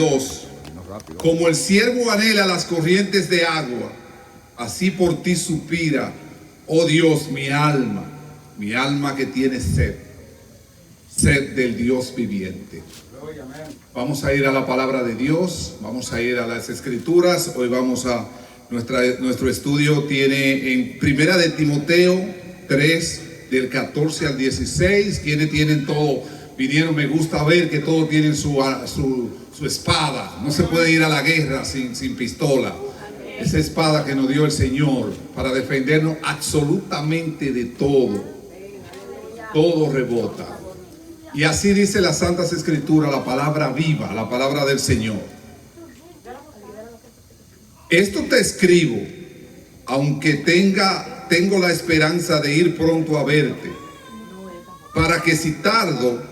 2. Como el siervo anhela las corrientes de agua, así por ti suspira, oh Dios, mi alma que tiene sed del Dios viviente. Vamos a ir a la palabra de Dios, vamos a ir a las escrituras. Hoy vamos a nuestro estudio tiene en Primera de Timoteo 3, del 14 al 16. Quienes tienen todo, vinieron, me gusta ver que todos tienen su espada. No se puede ir a la guerra sin pistola. Esa espada que nos dio el Señor para defendernos absolutamente de todo. Todo rebota. Y así dice las Santas Escrituras, la palabra viva, la palabra del Señor. Esto te escribo, aunque tengo la esperanza de ir pronto a verte, para que si tardo,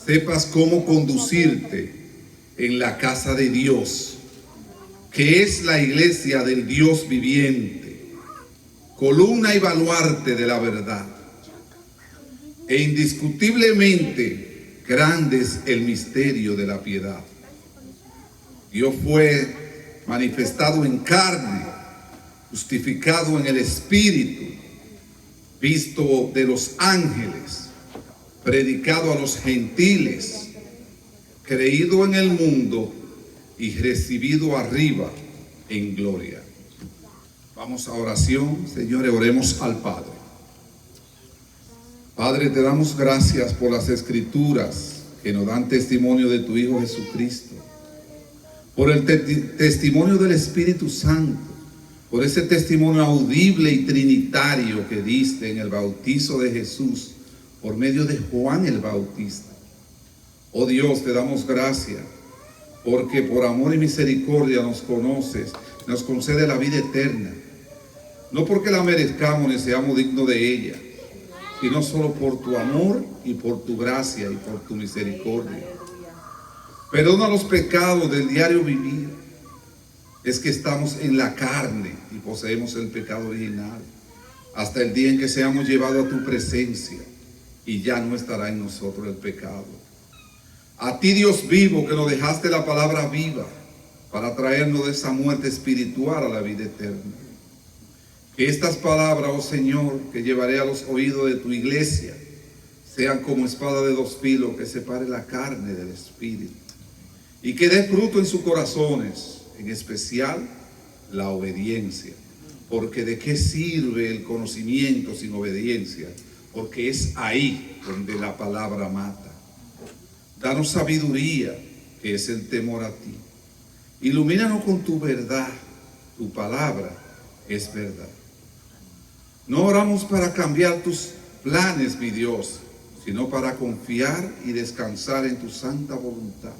sepas cómo conducirte en la casa de Dios, que es la iglesia del Dios viviente, columna y baluarte de la verdad. E indiscutiblemente grande es el misterio de la piedad. Dios fue manifestado en carne, justificado en el Espíritu, visto de los ángeles, predicado a los gentiles, creído en el mundo y recibido arriba en gloria. Vamos a oración. Señores, oremos al Padre. Padre, te damos gracias por las escrituras que nos dan testimonio de tu Hijo Jesucristo, por el testimonio del Espíritu Santo, por ese testimonio audible y trinitario que diste en el bautizo de Jesús por medio de Juan el Bautista. Oh Dios, te damos gracias porque por amor y misericordia nos conoces, nos concede la vida eterna, no porque la merezcamos ni seamos dignos de ella, sino solo por tu amor y por tu gracia y por tu misericordia. Perdona los pecados del diario vivir. Es que estamos en la carne y poseemos el pecado original, hasta el día en que seamos llevados a tu presencia y ya no estará en nosotros el pecado. A ti, Dios vivo, que nos dejaste la palabra viva para traernos de esa muerte espiritual a la vida eterna. Que estas palabras, oh Señor, que llevaré a los oídos de tu iglesia, sean como espada de dos filos que separe la carne del espíritu y que dé fruto en sus corazones, en especial la obediencia. Porque ¿de qué sirve el conocimiento sin obediencia? Porque es ahí donde la palabra mata. Danos sabiduría, que es el temor a ti. Ilumínanos con tu verdad. Tu palabra es verdad. No oramos para cambiar tus planes, mi Dios, sino para confiar y descansar en tu santa voluntad.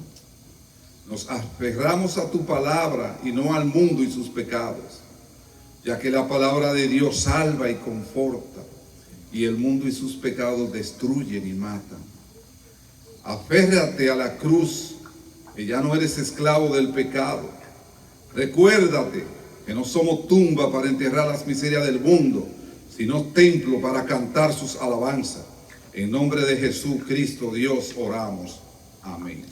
Nos aferramos a tu palabra y no al mundo y sus pecados, ya que la palabra de Dios salva y conforta, y el mundo y sus pecados destruyen y matan. Aférrate a la cruz, que ya no eres esclavo del pecado. Recuérdate que no somos tumba para enterrar las miserias del mundo, sino templo para cantar sus alabanzas. En nombre de Jesucristo Dios oramos. Amén.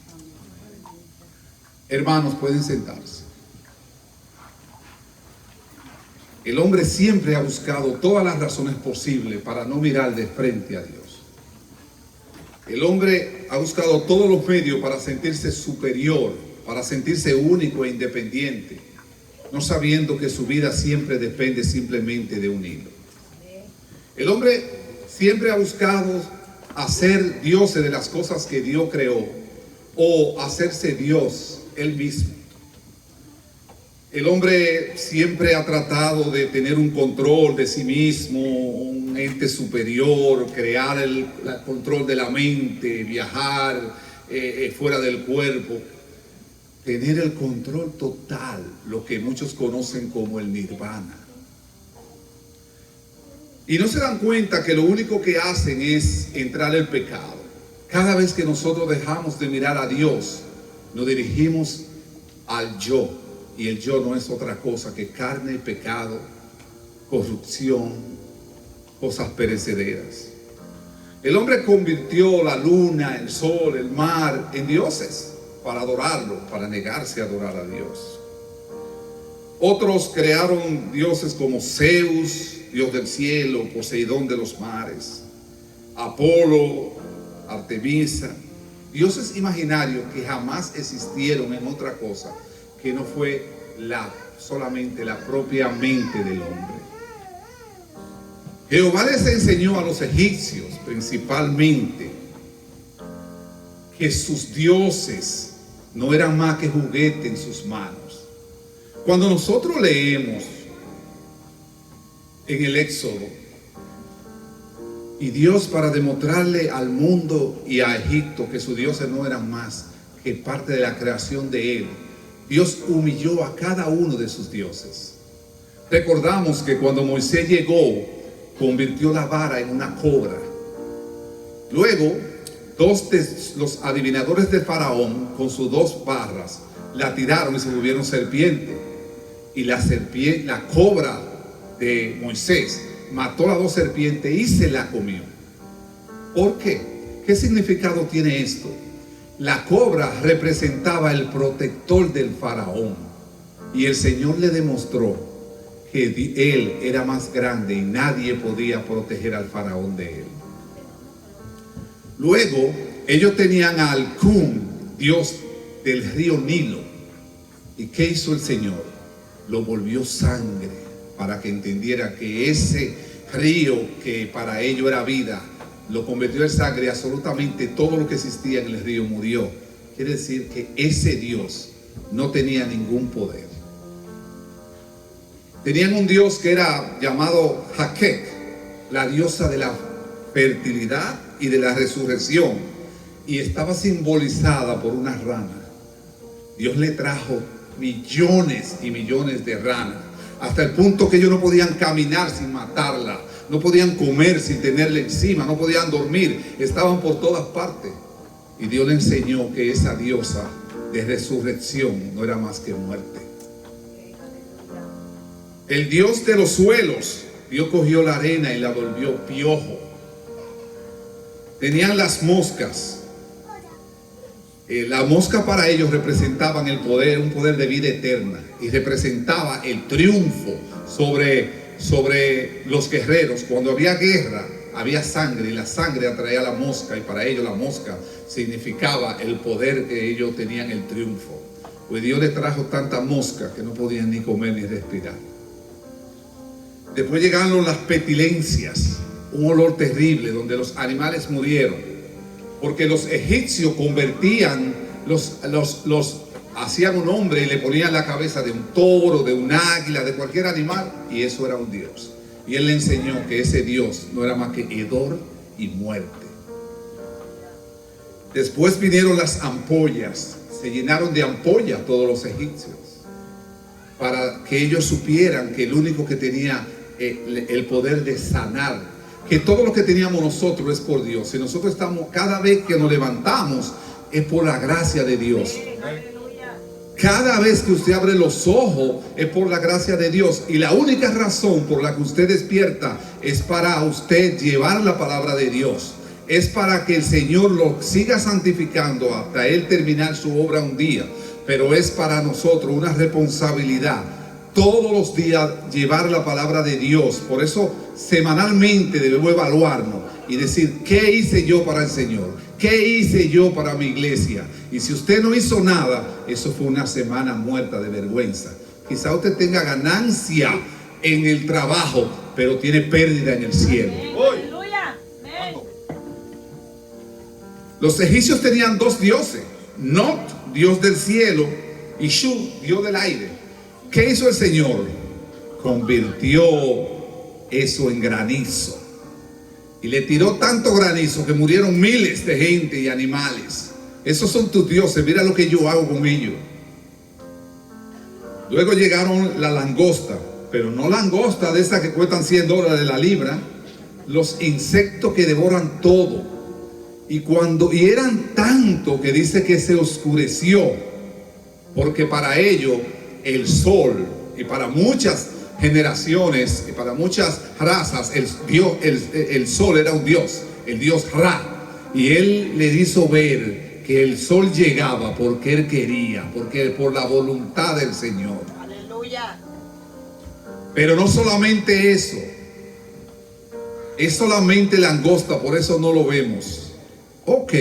Hermanos, pueden sentarse. El hombre siempre ha buscado todas las razones posibles para no mirar de frente a Dios. El hombre ha buscado todos los medios para sentirse superior, para sentirse único e independiente, no sabiendo que su vida siempre depende simplemente de un hilo. El hombre siempre ha buscado hacer dioses de las cosas que Dios creó o hacerse Dios él mismo. El hombre siempre ha tratado de tener un control de sí mismo, un ente superior, crear el control de la mente, viajar fuera del cuerpo, tener el control total, lo que muchos conocen como el nirvana. Y no se dan cuenta que lo único que hacen es entrar el pecado. Cada vez que nosotros dejamos de mirar a Dios, nos dirigimos al yo. Y el yo no es otra cosa que carne, pecado, corrupción, cosas perecederas. El hombre convirtió la luna, el sol, el mar en dioses. para adorarlo, para negarse a adorar a Dios. Otros crearon dioses como Zeus, dios del cielo, Poseidón de los mares, Apolo, Artemisa, dioses imaginarios que jamás existieron en otra cosa que no fue solamente la propia mente del hombre. Jehová les enseñó a los egipcios principalmente que sus dioses no eran más que juguete en sus manos. Cuando nosotros leemos en el Éxodo, y Dios, para demostrarle al mundo y a Egipto que sus dioses no eran más que parte de la creación de él, Dios humilló a cada uno de sus dioses. Recordamos que cuando Moisés llegó, convirtió la vara en una cobra. Luego, dos de los adivinadores de Faraón, con sus dos barras, la tiraron y se volvieron serpiente. Y la cobra de Moisés mató las dos serpientes y se la comió. ¿Por qué? ¿Qué significado tiene esto? La cobra representaba el protector del faraón, y el Señor le demostró que él era más grande y nadie podía proteger al faraón de él. Luego ellos tenían a Alcún, dios del río Nilo. ¿Y qué hizo el Señor? Lo volvió sangre, para que entendiera que ese río que para ellos era vida, lo convirtió en sangre. Absolutamente todo lo que existía en el río murió. Quiere decir que ese Dios no tenía ningún poder. Tenían un Dios que era llamado Jaquet, la diosa de la fertilidad y de la resurrección, y estaba simbolizada por una rana. Dios le trajo millones y millones de ranas, hasta el punto que ellos no podían caminar sin matarla, no podían comer sin tenerla encima, no podían dormir, estaban por todas partes. Y Dios le enseñó que esa diosa de resurrección no era más que muerte. El Dios de los suelos, Dios cogió la arena y la volvió piojo. Tenían las moscas. La mosca para ellos representaban el poder, un poder de vida eterna, y representaba el triunfo sobre los guerreros. Cuando había guerra, había sangre, y la sangre atraía a la mosca, y para ellos la mosca significaba el poder que ellos tenían, el triunfo. Pues Dios les trajo tanta mosca que no podían ni comer ni respirar. Después llegaron las pestilencias, un olor terrible donde los animales murieron, porque los egipcios convertían, hacían un hombre y le ponían la cabeza de un toro, de un águila, de cualquier animal, y eso era un Dios. Y él le enseñó que ese Dios no era más que hedor y muerte. Después vinieron las ampollas, se llenaron de ampollas todos los egipcios, para que ellos supieran que el único que tenía el poder de sanar, que todo lo que teníamos nosotros es por Dios. Y nosotros estamos, cada vez que nos levantamos, es por la gracia de Dios. Cada vez que usted abre los ojos, es por la gracia de Dios. Y la única razón por la que usted despierta es para usted llevar la palabra de Dios. Es para que el Señor lo siga santificando hasta Él terminar su obra un día. Pero es para nosotros una responsabilidad todos los días llevar la palabra de Dios. Por eso semanalmente debemos evaluarnos y decir: ¿qué hice yo para el Señor? ¿Qué hice yo para mi iglesia? Y si usted no hizo nada, eso fue una semana muerta de vergüenza. Quizá usted tenga ganancia en el trabajo, pero tiene pérdida en el cielo. Los egipcios tenían dos dioses: Not, Dios del cielo, y Shu, Dios del aire. ¿Qué hizo el Señor? Convirtió eso en granizo. Y le tiró tanto granizo que murieron miles de gente y animales. Esos son tus dioses, mira lo que yo hago con ellos. Luego llegaron la langosta, pero no langosta de esas que cuestan $100 de la libra. Los insectos que devoran todo. Y eran tanto que dice que se oscureció, porque para ellos el sol, y para muchas generaciones y para muchas razas, el sol era un dios, el dios Ra, y él le hizo ver que el sol llegaba porque él quería, porque por la voluntad del Señor. Aleluya. Pero no solamente eso, es solamente langosta, por eso no lo vemos. Ok,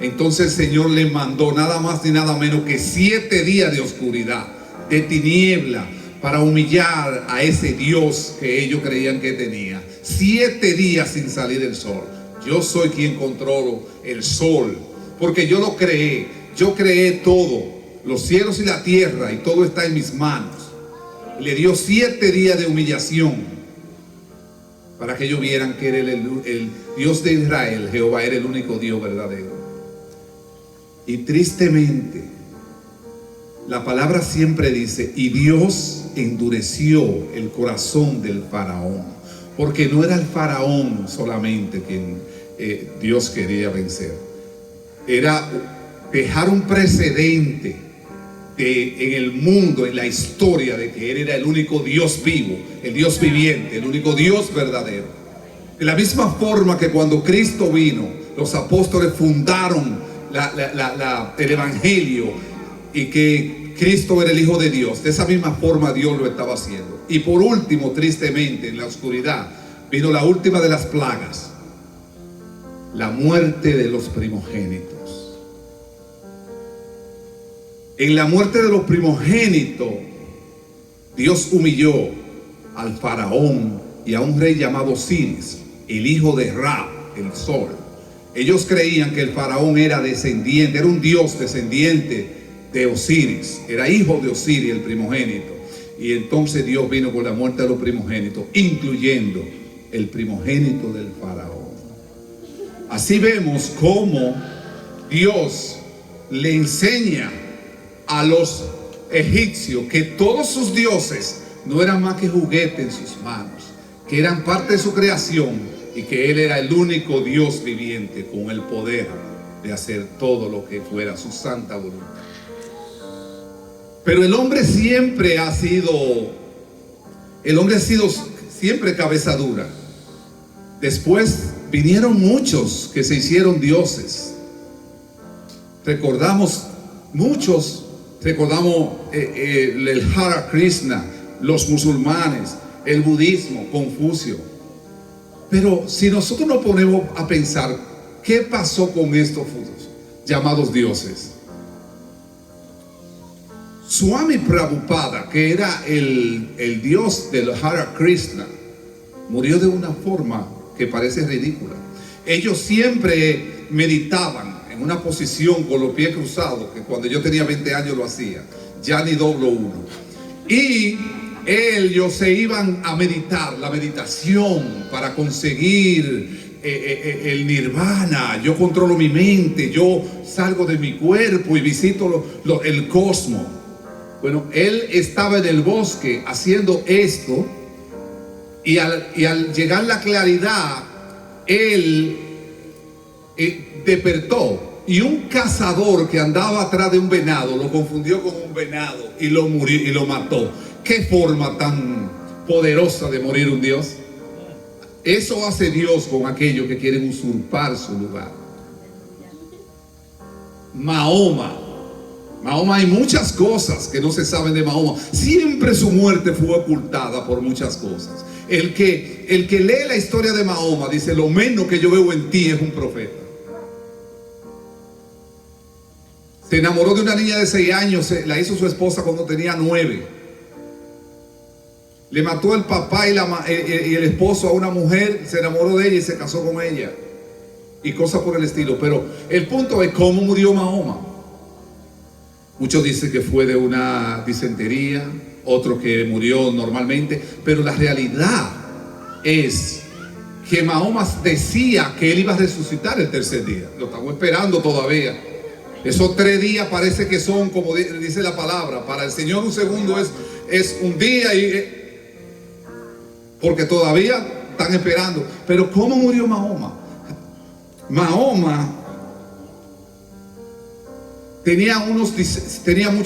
entonces el Señor le mandó nada más ni nada menos que 7 días de oscuridad, de tiniebla, para humillar a ese Dios que ellos creían que tenía. 7 días sin salir el sol. Yo soy quien controlo el sol, porque yo lo creé. Yo creé todo, los cielos y la tierra, y todo está en mis manos. Le dio 7 días de humillación para que ellos vieran que era el Dios de Israel. Jehová era el único Dios verdadero. Y tristemente, la palabra siempre dice, y Dios endureció el corazón del faraón, porque no era el faraón solamente quien Dios quería vencer, era dejar un precedente en el mundo, en la historia, de que él era el único Dios vivo, el Dios viviente, el único Dios verdadero. De la misma forma que cuando Cristo vino, los apóstoles fundaron el evangelio y que Cristo era el Hijo de Dios, de esa misma forma Dios lo estaba haciendo. Y por último, tristemente, en la oscuridad vino la última de las plagas, la muerte de los primogénitos. En la muerte de los primogénitos, Dios humilló al faraón y a un rey llamado Osiris, el hijo de Ra, el sol. Ellos creían que el faraón era descendiente, era un dios descendiente de Osiris, era hijo de Osiris, el primogénito. Y entonces Dios vino con la muerte de los primogénitos, incluyendo el primogénito del faraón. Así vemos cómo Dios le enseña a los egipcios que todos sus dioses no eran más que juguetes en sus manos, que eran parte de su creación, y que él era el único Dios viviente con el poder de hacer todo lo que fuera su santa voluntad. Pero el hombre ha sido siempre cabeza dura. Después vinieron muchos que se hicieron dioses. Recordamos el Hare Krishna, los musulmanes, el budismo, Confucio. Pero si nosotros nos ponemos a pensar, ¿qué pasó con estos llamados dioses? Swami Prabhupada, que era el dios del Hare Krishna, murió de una forma que parece ridícula. Ellos siempre meditaban en una posición con los pies cruzados, que cuando yo tenía 20 años lo hacía, ya ni doblo uno. Y ellos se iban a meditar, la meditación para conseguir el nirvana. Yo controlo mi mente, yo salgo de mi cuerpo y visito el cosmos. Bueno, él estaba en el bosque haciendo esto, y al llegar la claridad, él despertó, y un cazador que andaba atrás de un venado lo confundió con un venado y lo murió y lo mató. Qué forma tan poderosa de morir un Dios. Eso hace Dios con aquellos que quieren usurpar su lugar. Mahoma, hay muchas cosas que no se saben de Mahoma. Siempre su muerte fue ocultada por muchas cosas. El que lee la historia de Mahoma dice: lo menos que yo veo en ti es un profeta. Se enamoró de una niña de 6 años, la hizo su esposa cuando tenía 9. Le mató el papá y el esposo a una mujer, se enamoró de ella y se casó con ella, y cosas por el estilo. Pero el punto es cómo murió Mahoma. Muchos dicen que fue de una disentería, otros que murió normalmente, pero la realidad es que Mahoma decía que él iba a resucitar el tercer día. Lo estamos esperando todavía. Esos 3 días parece que son, como dice la palabra, para el Señor un segundo es un día, porque todavía están esperando. Pero ¿cómo murió Mahoma? Mahoma tenía muchos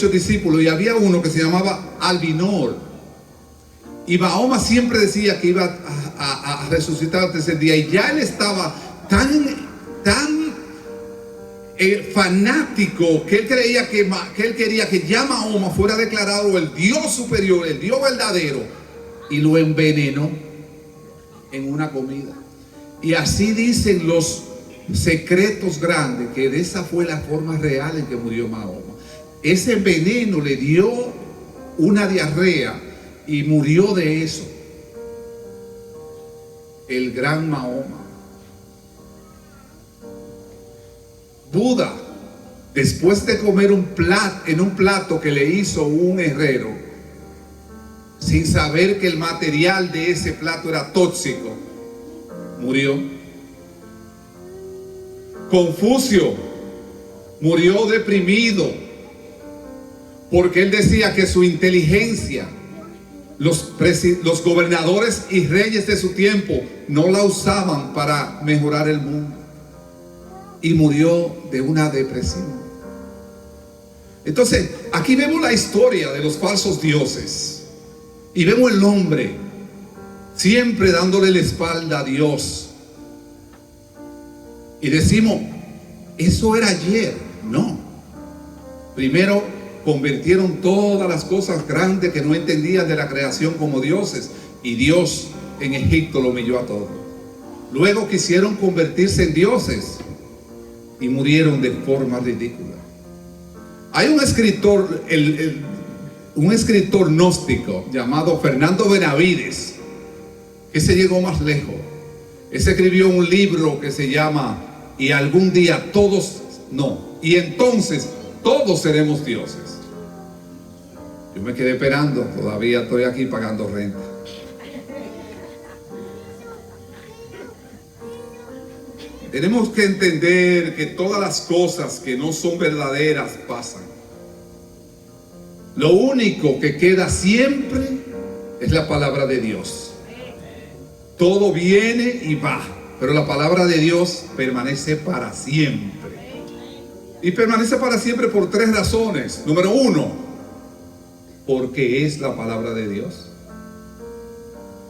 discípulos, y había uno que se llamaba Albinor, y Mahoma siempre decía que iba a resucitar el tercer día, y ya él estaba tan fanático, que él quería que ya Mahoma fuera declarado el Dios superior, el Dios verdadero, y lo envenenó en una comida. Y así dicen los secretos grandes, que de esa fue la forma real en que murió Mahoma. Ese veneno le dio una diarrea y murió de eso. El gran Mahoma. Buda, después de comer en un plato que le hizo un herrero, sin saber que el material de ese plato era tóxico, murió. Confucio murió deprimido porque él decía que su inteligencia, los gobernadores y reyes de su tiempo no la usaban para mejorar el mundo, y murió de una depresión. Entonces aquí vemos la historia de los falsos dioses y vemos el hombre siempre dándole la espalda a Dios, y decimos, eso era ayer. No, primero convirtieron todas las cosas grandes que no entendían de la creación como dioses, y Dios en Egipto lo humilló a todos. Luego quisieron convertirse en dioses y murieron de forma ridícula. Hay un escritor, un escritor gnóstico llamado Fernando Benavides, que se llegó más lejos. Él escribió un libro que se llama Y algún día todos, no, y entonces todos seremos dioses. Yo me quedé esperando, todavía estoy aquí pagando renta. Tenemos que entender que todas las cosas que no son verdaderas pasan. Lo único que queda siempre es la palabra de Dios. Todo viene y va, pero la palabra de Dios permanece para siempre. Y permanece para siempre por tres razones. Número uno, porque es la palabra de Dios.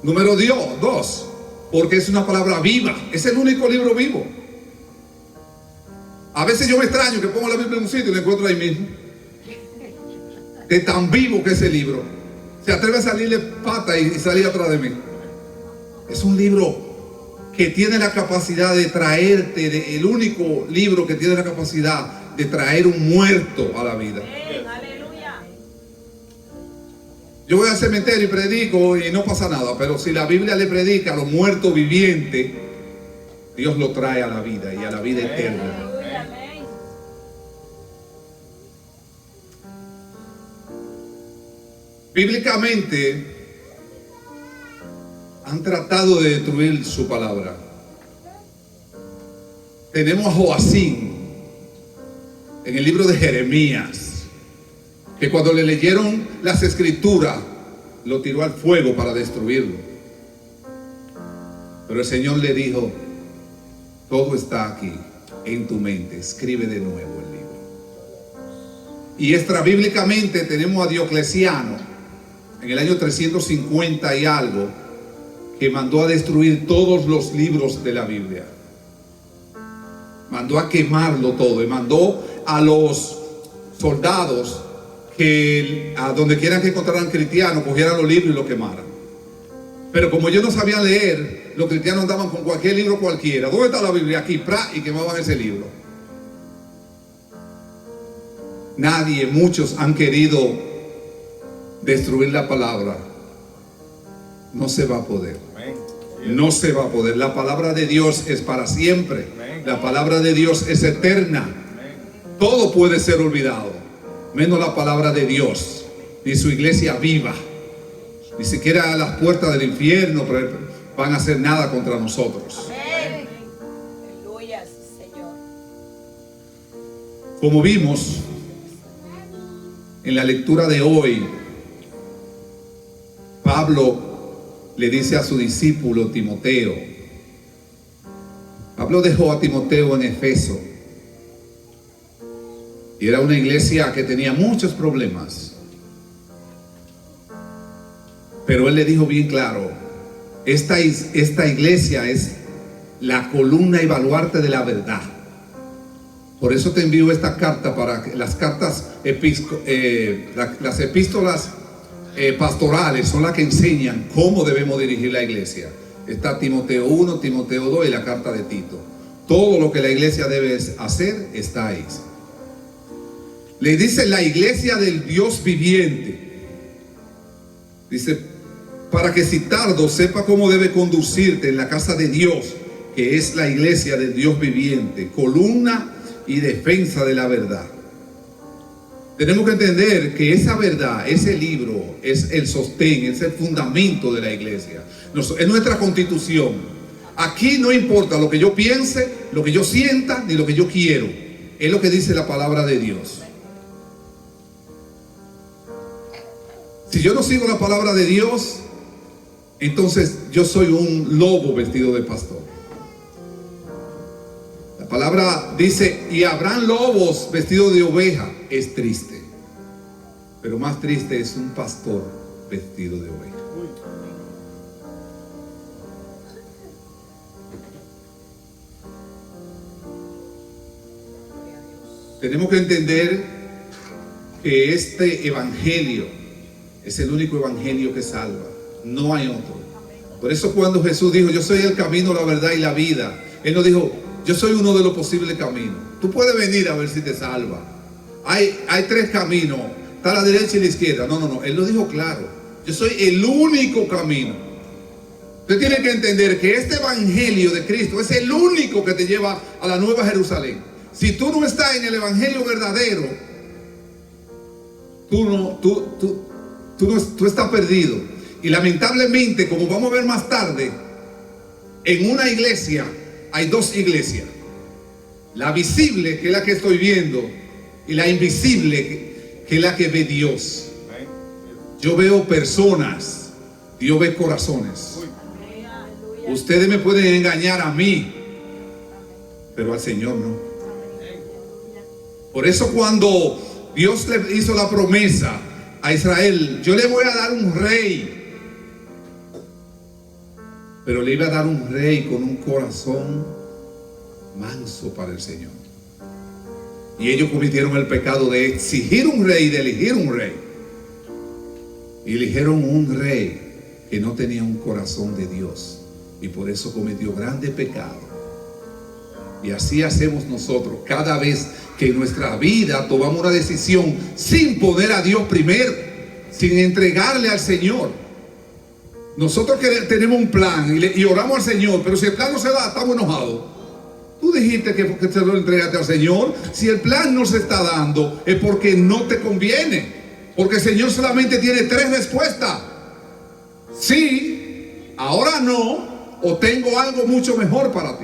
Número dos, porque es una palabra viva. Es el único libro vivo. A veces yo me extraño que pongo la Biblia en un sitio y la encuentro ahí mismo. De tan vivo que es el libro. Se atreve a salirle pata y salir atrás de mí. Es un libro que tiene la capacidad de traerte, el único libro que tiene la capacidad de traer un muerto a la vida. Yo voy al cementerio y predico y no pasa nada, pero si la Biblia le predica a los muertos vivientes, Dios lo trae a la vida y a la vida eterna. Bíblicamente han tratado de destruir su palabra. Tenemos a Joacín en el libro de Jeremías, que cuando le leyeron las escrituras lo tiró al fuego para destruirlo. Pero el Señor le dijo, todo está aquí en tu mente, escribe de nuevo el libro. Y extra bíblicamente tenemos a Diocleciano en el año 350 y algo, que mandó a destruir todos los libros de la Biblia. Mandó a quemarlo todo y mandó a los soldados que a donde quieran que encontraran cristianos cogieran los libros y los quemaran. Pero como ellos no sabían leer, los cristianos andaban con cualquier libro cualquiera. ¿Dónde está la Biblia? Aquí, y quemaban ese libro. Muchos han querido destruir la palabra. No se va a poder. No se va a poder. La palabra de Dios es para siempre. La palabra de Dios es eterna. Todo puede ser olvidado, menos la palabra de Dios, ni su iglesia viva. Ni siquiera las puertas del infierno van a hacer nada contra nosotros. Aleluya, Señor. Como vimos en la lectura de hoy, Pablo le dice a su discípulo Timoteo. Pablo dejó a Timoteo en Efeso. Y era una iglesia que tenía muchos problemas. Pero él le dijo bien claro, esta iglesia es la columna y baluarte de la verdad. Por eso te envío esta carta para que las cartas, las epístolas pastorales son las que enseñan cómo debemos dirigir la iglesia. Está Timoteo 1, Timoteo 2 y la carta de Tito. Todo lo que la iglesia debe hacer está ahí. Le dice la iglesia del Dios viviente. Dice, para que si tardo sepa cómo debe conducirte en la casa de Dios, que es la iglesia del Dios viviente, columna y defensa de la verdad. Tenemos que entender que esa verdad, ese libro, es el sostén, es el fundamento de la iglesia. Es nuestra constitución. Aquí no importa lo que yo piense, lo que yo sienta, ni lo que yo quiero. Es lo que dice la palabra de Dios. Si yo no sigo la palabra de Dios, entonces yo soy un lobo vestido de pastor. La palabra dice, y habrán lobos vestidos de oveja. Es triste, pero más triste es un pastor vestido de oveja. Tenemos que entender que este evangelio es el único evangelio que salva. No hay otro. Por eso cuando Jesús dijo, yo soy el camino, la verdad y la vida, Él no dijo, yo soy uno de los posibles caminos. Tú puedes venir a ver si te salva. Hay tres caminos, está a la derecha y la izquierda. No. Él lo dijo claro. Yo soy el único camino. Usted tiene que entender que este evangelio de Cristo es el único que te lleva a la Nueva Jerusalén. Si tú no estás en el evangelio verdadero, tú estás perdido. Y lamentablemente, como vamos a ver más tarde, en una iglesia hay dos iglesias. La visible, que es la que estoy viendo, y la invisible, que es la que ve Dios. Yo veo personas, Dios ve corazones. Ustedes me pueden engañar a mí, pero al Señor no. Por eso cuando Dios le hizo la promesa a Israel, yo le voy a dar un rey, pero le iba a dar un rey con un corazón manso para el Señor. Y ellos cometieron el pecado de exigir un rey, de elegir un rey, y eligieron un rey que no tenía un corazón de Dios, y por eso cometió grande pecado. Y así hacemos nosotros cada vez que en nuestra vida tomamos una decisión sin poner a Dios primero, sin entregarle al Señor. Nosotros tenemos un plan y oramos al Señor, pero si el plan no se da, estamos enojados. Tú dijiste que se lo entregaste al Señor. Si el plan no se está dando, es porque no te conviene, porque el Señor solamente tiene tres respuestas: sí, ahora no, o tengo algo mucho mejor para ti.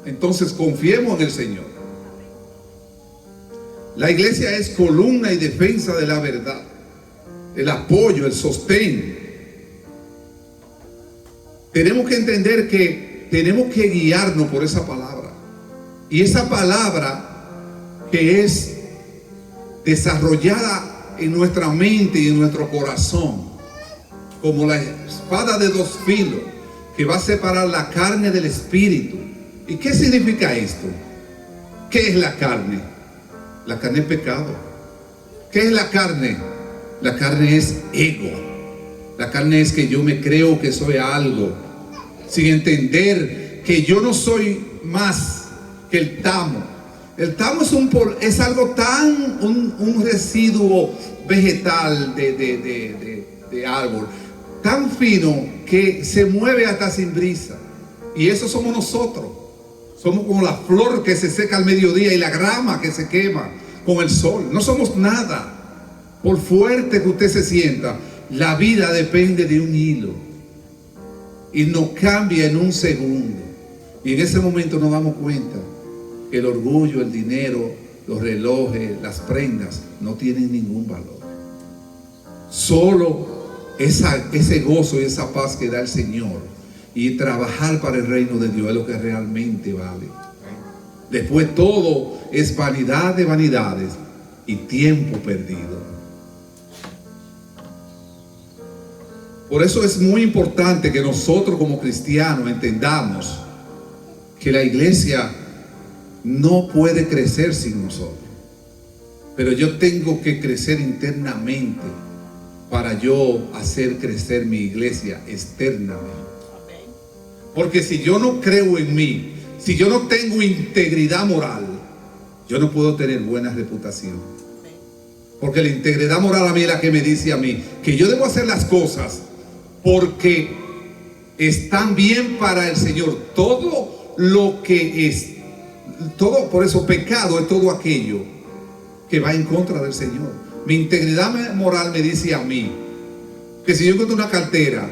Entonces confiemos en el Señor. La iglesia es columna y defensa de la verdad, el apoyo, el sostén. Tenemos que entender que tenemos que guiarnos por esa palabra. Y esa palabra que es desarrollada en nuestra mente y en nuestro corazón, como la espada de dos filos que va a separar la carne del espíritu. ¿Y qué significa esto? ¿Qué es la carne? La carne es pecado. ¿Qué es la carne? La carne es ego. La carne es que yo me creo que soy algo, sin entender que yo no soy más que el tamo. El tamo es algo tan, un residuo vegetal de árbol, tan fino que se mueve hasta sin brisa. Y eso somos nosotros. Somos como la flor que se seca al mediodía y la grama que se quema con el sol. No somos nada. Por fuerte que usted se sienta, la vida depende de un hilo y nos cambia en un segundo. Y en ese momento nos damos cuenta que el orgullo, el dinero, los relojes, las prendas no tienen ningún valor. Solo ese gozo y esa paz que da el Señor y trabajar para el reino de Dios es lo que realmente vale. Después todo es vanidad de vanidades y tiempo perdido. Por eso es muy importante que nosotros como cristianos entendamos que la iglesia no puede crecer sin nosotros. Pero yo tengo que crecer internamente para yo hacer crecer mi iglesia externamente. Porque si yo no creo en mí, si yo no tengo integridad moral, yo no puedo tener buena reputación. Porque la integridad moral a mí es la que me dice a mí que yo debo hacer las cosas porque están bien para el Señor. Todo lo que es, todo, por eso pecado es todo aquello que va en contra del Señor. Mi integridad moral me dice a mí que si yo encuentro una cartera,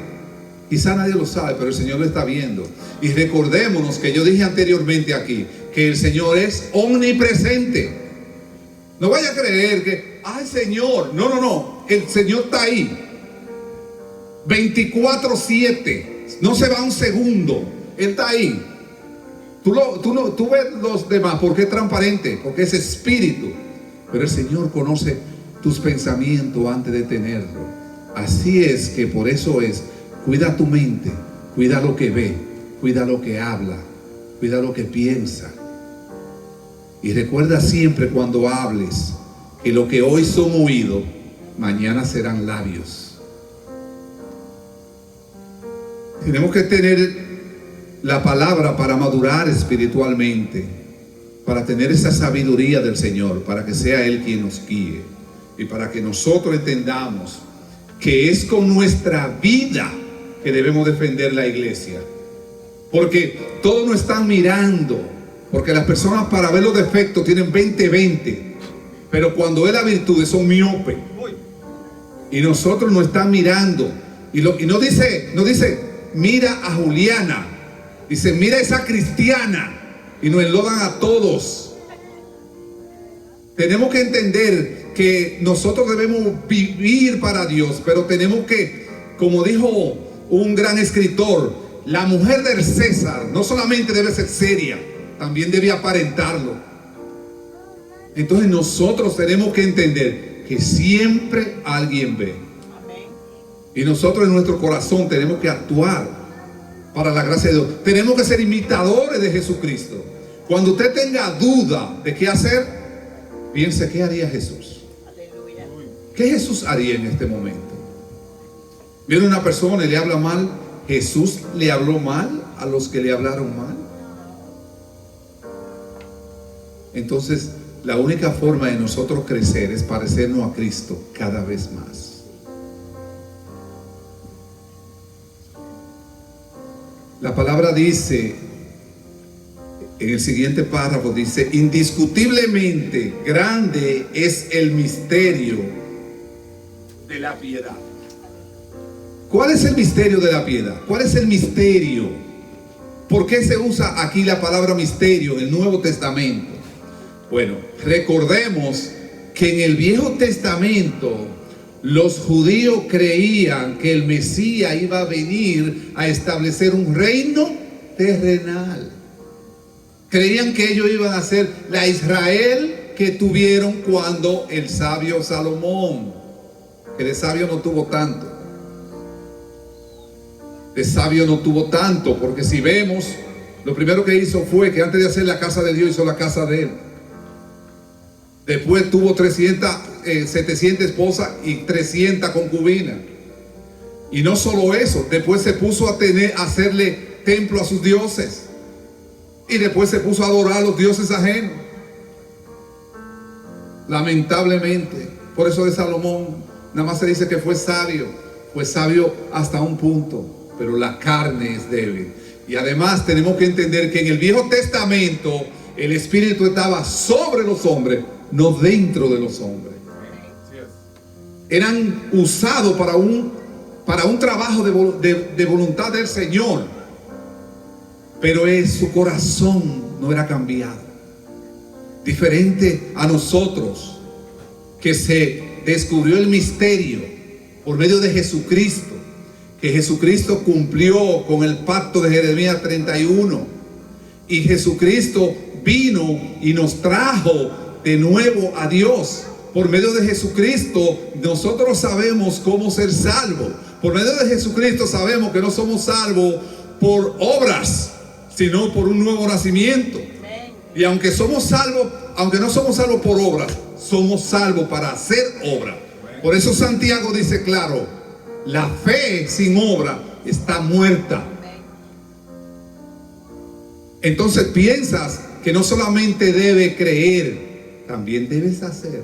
quizá nadie lo sabe, pero el Señor lo está viendo. Y recordémonos que yo dije anteriormente aquí que el Señor es omnipresente. No vaya a creer que, ay Señor, no, el Señor está ahí 24/7, no se va un segundo, Él está ahí. Tú ves los demás porque es transparente, porque es espíritu, pero el Señor conoce tus pensamientos antes de tenerlo. Así es que por eso es, cuida tu mente, cuida lo que ve, cuida lo que habla, cuida lo que piensa. Y recuerda siempre cuando hables que lo que hoy son oídos, mañana serán labios. Tenemos que tener la palabra para madurar espiritualmente, para tener esa sabiduría del Señor, para que sea Él quien nos guíe y para que nosotros entendamos que es con nuestra vida que debemos defender la iglesia. Porque todos nos están mirando, porque las personas para ver los defectos tienen 20/20, pero cuando es la virtud son miopes. Y nosotros nos están mirando y no dice mira a Juliana, dice mira a esa cristiana, y nos enlodan a todos. Tenemos que entender que nosotros debemos vivir para Dios, pero tenemos que, como dijo un gran escritor, la mujer del César no solamente debe ser seria, también debe aparentarlo. Entonces nosotros tenemos que entender que siempre alguien ve. Y nosotros en nuestro corazón tenemos que actuar para la gracia de Dios. Tenemos que ser imitadores de Jesucristo. Cuando usted tenga duda de qué hacer, piense qué haría Jesús. ¿Qué Jesús haría en este momento? Viene una persona y le habla mal. ¿Jesús le habló mal a los que le hablaron mal? Entonces, la única forma de nosotros crecer es parecernos a Cristo cada vez más. La palabra dice, en el siguiente párrafo dice, indiscutiblemente grande es el misterio de la piedad. ¿Cuál es el misterio de la piedad? ¿Cuál es el misterio? ¿Por qué se usa aquí la palabra misterio en el Nuevo Testamento? Bueno, recordemos que en el Viejo Testamento los judíos creían que el Mesías iba a venir a establecer un reino terrenal. Creían que ellos iban a ser la Israel que tuvieron cuando el sabio Salomón, que de sabio no tuvo tanto. De sabio no tuvo tanto, porque si vemos, lo primero que hizo fue que antes de hacer la casa de Dios hizo la casa de él. Después tuvo 700 esposas y 300 concubinas. Y no solo eso, después se puso a hacerle templo a sus dioses. Y después se puso a adorar a los dioses ajenos. Lamentablemente, por eso de Salomón nada más se dice que fue sabio hasta un punto, pero la carne es débil. Y además tenemos que entender que en el Viejo Testamento el Espíritu estaba sobre los hombres, no dentro de los hombres. Eran usados para un trabajo de voluntad del Señor, pero su corazón no era cambiado. Diferente a nosotros, que se descubrió el misterio por medio de Jesucristo, que Jesucristo cumplió con el pacto de Jeremías 31, y Jesucristo vino y nos trajo de nuevo a Dios. Por medio de Jesucristo nosotros sabemos cómo ser salvos. Por medio de Jesucristo sabemos que no somos salvos por obras, sino por un nuevo nacimiento. Y aunque somos salvos, aunque no somos salvos por obras, somos salvos para hacer obra. Por eso Santiago dice claro, la fe sin obra está muerta. Entonces piensas que no solamente debe creer, también debes hacer.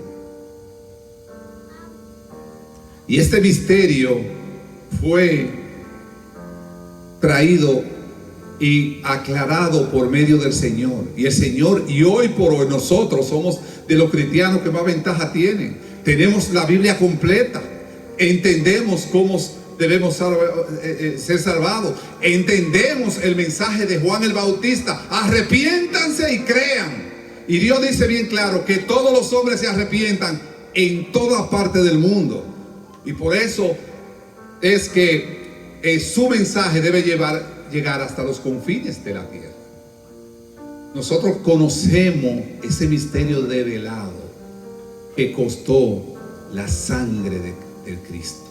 Y este misterio fue traído y aclarado por medio del Señor. Y el Señor, y hoy por hoy nosotros somos de los cristianos que más ventaja tienen. Tenemos la Biblia completa. Entendemos cómo debemos ser salvados. Entendemos el mensaje de Juan el Bautista. Arrepiéntanse y crean. Y Dios dice bien claro que todos los hombres se arrepientan en toda parte del mundo. Y por eso es que su mensaje debe llegar hasta los confines de la tierra. Nosotros conocemos ese misterio develado que costó la sangre del Cristo.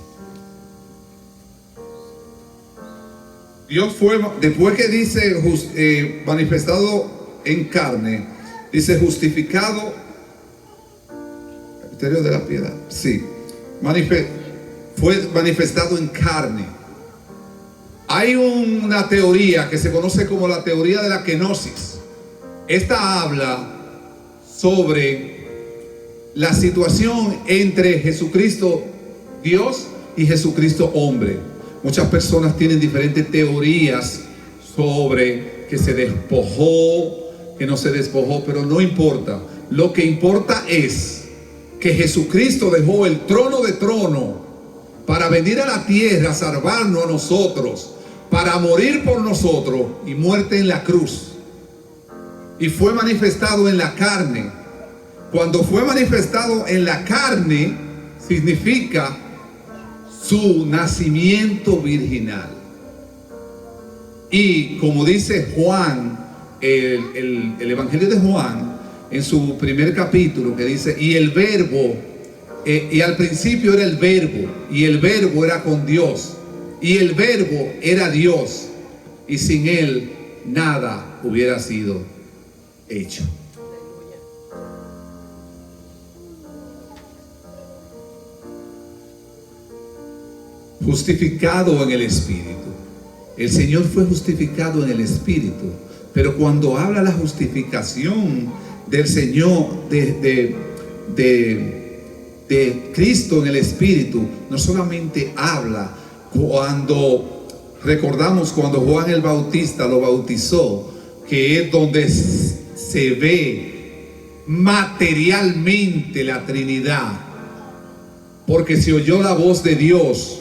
Dios fue, después que dice manifestado en carne, dice justificado, misterio de la piedad, sí, fue manifestado en carne. Hay una teoría que se conoce como la teoría de la kenosis. Esta habla sobre la situación entre Jesucristo Dios y Jesucristo hombre. Muchas personas tienen diferentes teorías sobre que se despojó, que no se despojó, pero no importa. Lo que importa es que Jesucristo dejó el trono de trono para venir a la tierra a salvarnos a nosotros, para morir por nosotros y muerte en la cruz. Y fue manifestado en la carne. Cuando fue manifestado en la carne, significa su nacimiento virginal. Y como dice Juan, el Evangelio de Juan, en su primer capítulo, que dice, y el verbo, y al principio era el verbo, y el verbo era con Dios, y el verbo era Dios, y sin él nada hubiera sido hecho. Justificado en el Espíritu. El Señor fue justificado en el Espíritu. Pero cuando habla la justificación del Señor, de Cristo en el Espíritu, no solamente habla cuando recordamos cuando Juan el Bautista lo bautizó, que es donde se ve materialmente la Trinidad, porque se oyó la voz de Dios,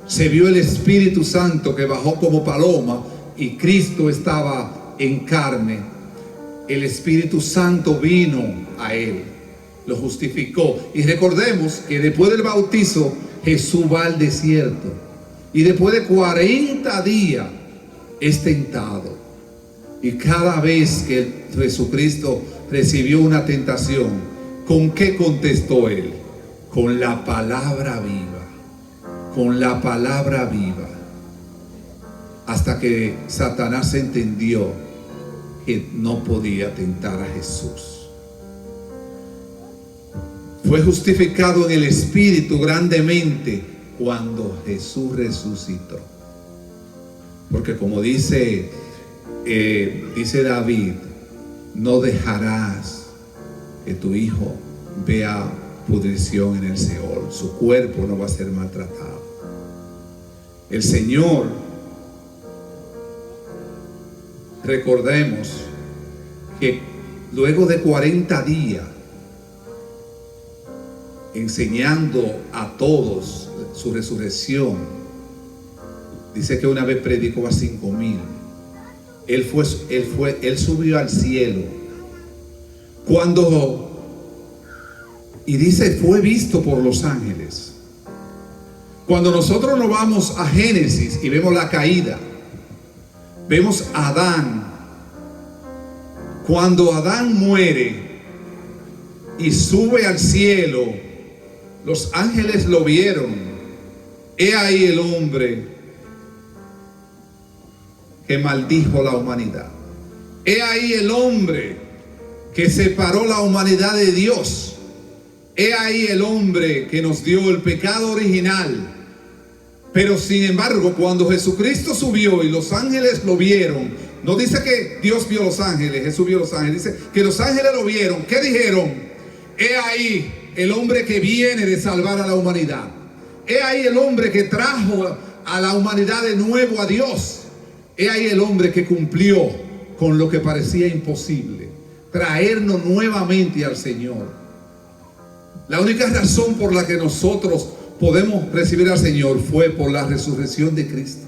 se vio el Espíritu Santo que bajó como paloma y Cristo estaba en carne. El Espíritu Santo vino a él, lo justificó. Y recordemos que después del bautizo Jesús va al desierto y después de 40 días es tentado. Y cada vez que Jesucristo recibió una tentación, ¿con qué contestó él? Con la palabra viva. Con la palabra viva. Hasta que Satanás entendió que no podía tentar a Jesús. Fue justificado en el Espíritu grandemente cuando Jesús resucitó. Porque como dice David, no dejarás que tu hijo vea pudrición en el Seol. Su cuerpo no va a ser maltratado. El Señor, recordemos que luego de 40 días enseñando a todos su resurrección, dice que una vez predicó a 5,000. Él subió al cielo. Y dice, fue visto por los ángeles. Cuando nosotros nos vamos a Génesis y vemos la caída, vemos a Adán. Cuando Adán muere y sube al cielo, los ángeles lo vieron. He ahí el hombre que maldijo la humanidad. He ahí el hombre que separó la humanidad de Dios. He ahí el hombre que nos dio el pecado original. Pero sin embargo, cuando Jesucristo subió y los ángeles lo vieron, no dice que Dios vio los ángeles, Jesús vio los ángeles, dice que los ángeles lo vieron. ¿Qué dijeron? He ahí el hombre que viene de salvar a la humanidad. He ahí el hombre que trajo a la humanidad de nuevo a Dios. He ahí el hombre que cumplió con lo que parecía imposible, traernos nuevamente al Señor. La única razón por la que nosotros podemos recibir al Señor fue por la resurrección de Cristo.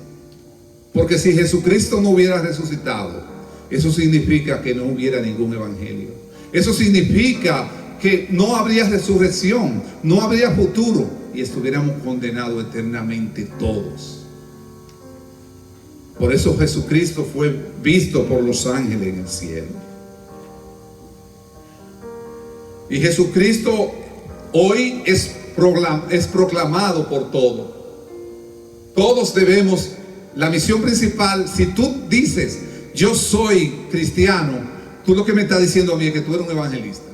Porque si Jesucristo no hubiera resucitado, eso significa que no hubiera ningún evangelio. Eso significa que no habría resurrección, no habría futuro y estuviéramos condenados eternamente todos. Por eso Jesucristo fue visto por los ángeles en el cielo. Y Jesucristo hoy es proclamado por todos. Todos debemos, la misión principal, si tú dices, yo soy cristiano, tú lo que me estás diciendo a mí es que tú eres un evangelista.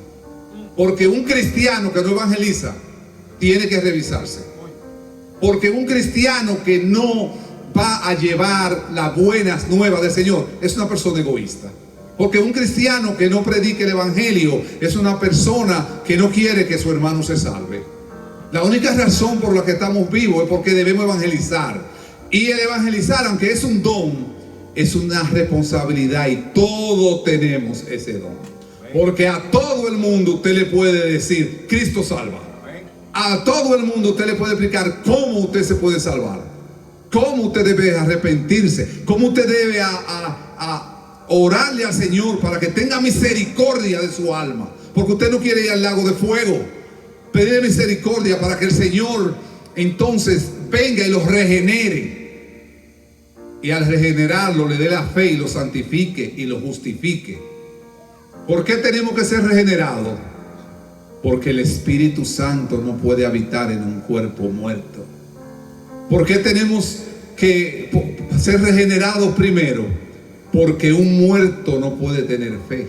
Porque un cristiano que no evangeliza tiene que revisarse. Porque un cristiano que no va a llevar las buenas nuevas del Señor es una persona egoísta. Porque un cristiano que no predique el evangelio es una persona que no quiere que su hermano se salve. La única razón por la que estamos vivos es porque debemos evangelizar. Y el evangelizar, aunque es un don, es una responsabilidad y todos tenemos ese don. Porque a todo el mundo usted le puede decir, Cristo salva. A todo el mundo usted le puede explicar cómo usted se puede salvar. Cómo usted debe arrepentirse. Cómo usted debe orarle al Señor para que tenga misericordia de su alma. Porque usted no quiere ir al lago de fuego. Pedirle misericordia para que el Señor entonces venga y los regenere. Y al regenerarlo le dé la fe y lo santifique y lo justifique. ¿Por qué tenemos que ser regenerados? Porque el Espíritu Santo no puede habitar en un cuerpo muerto. ¿Por qué tenemos que ser regenerados primero? Porque un muerto no puede tener fe.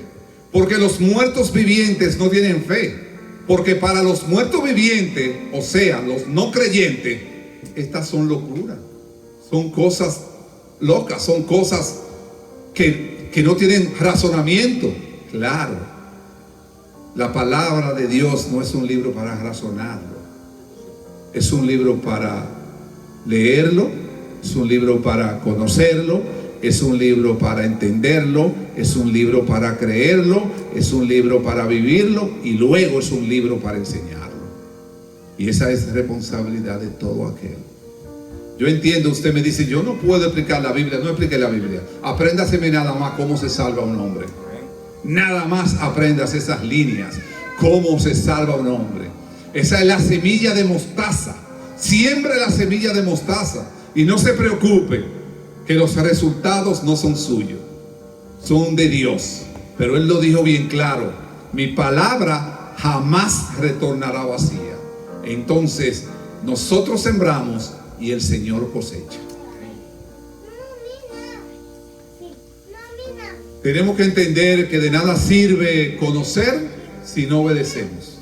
Porque los muertos vivientes no tienen fe. Porque para los muertos vivientes, o sea, los no creyentes, estas son locuras. Son cosas locas, son cosas que no tienen razonamiento. Claro, la palabra de Dios no es un libro para razonarlo. Es un libro para leerlo, es un libro para conocerlo, es un libro para entenderlo, es un libro para creerlo, es un libro para vivirlo y luego es un libro para enseñarlo. Y esa es responsabilidad de todo aquel. Yo entiendo, usted me dice, yo no puedo explicar la Biblia. No explique la Biblia. Apréndaseme nada más cómo se salva un hombre. Nada más aprendas esas líneas. Cómo se salva un hombre. Esa es la semilla de mostaza. Siembre la semilla de mostaza. Y no se preocupe que los resultados no son suyos. Son de Dios. Pero Él lo dijo bien claro. Mi palabra jamás retornará vacía. Entonces nosotros sembramos y el Señor cosecha. Tenemos que entender que de nada sirve conocer si no obedecemos.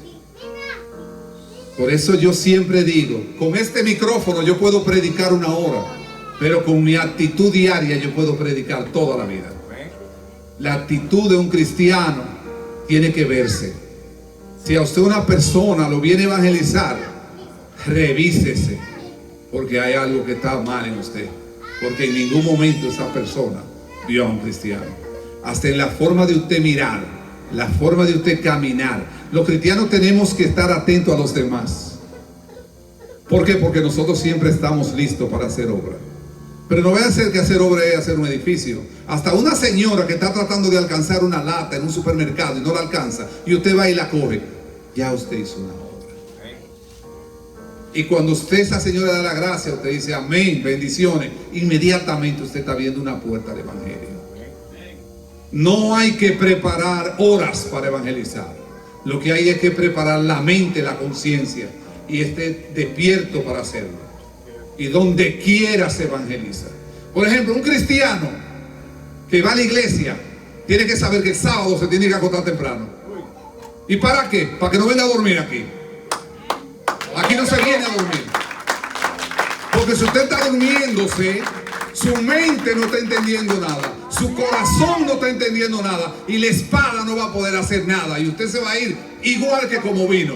Por eso yo siempre digo, con este micrófono yo puedo predicar 1 hora, pero con mi actitud diaria yo puedo predicar toda la vida. La actitud de un cristiano tiene que verse. Si a usted una persona lo viene a evangelizar, revísese, porque hay algo que está mal en usted. Porque en ningún momento esa persona vio a un cristiano. Hasta en la forma de usted mirar, la forma de usted caminar. Los cristianos tenemos que estar atentos a los demás. ¿Por qué? Porque nosotros siempre estamos listos para hacer obra. Pero no voy a hacer que hacer obra es hacer un edificio. Hasta una señora que está tratando de alcanzar una lata en un supermercado y no la alcanza, y usted va y la coge, ya usted hizo una obra. Y cuando usted, esa señora, da la gracia, usted dice amén, bendiciones, inmediatamente usted está viendo una puerta al evangelio. No hay que preparar horas para evangelizar. Lo que hay es que preparar la mente, la conciencia, y esté despierto para hacerlo. Y donde quiera se evangeliza. Por ejemplo, un cristiano que va a la iglesia tiene que saber que el sábado se tiene que acostar temprano. ¿Y para qué? Para que no venga a dormir aquí. Aquí no se viene a dormir. Porque si usted está durmiéndose, su mente no está entendiendo nada, su corazón no está entendiendo nada, y la espada no va a poder hacer nada, y usted se va a ir igual que como vino.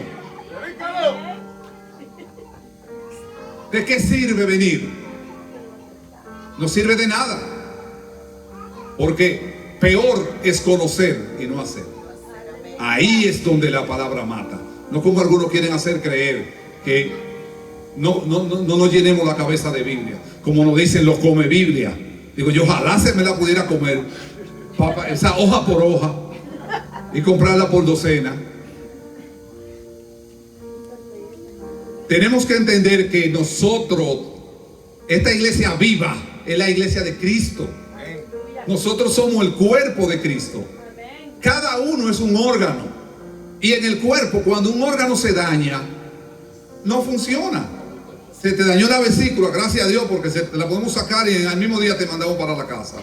¿De qué sirve venir? No sirve de nada. Porque peor es conocer y no hacer. Ahí es donde la palabra mata. No como algunos quieren hacer creer que no nos llenemos la cabeza de Biblia. Como nos dicen los come Biblia. Digo, yo ojalá se me la pudiera comer, esa hoja por hoja, y comprarla por docena. Tenemos que entender que nosotros, esta iglesia viva, es la iglesia de Cristo. Nosotros somos el cuerpo de Cristo. Cada uno es un órgano. Y en el cuerpo, cuando un órgano se daña, no funciona. Se te dañó la vesícula, gracias a Dios, porque la podemos sacar y al mismo día te mandamos para la casa.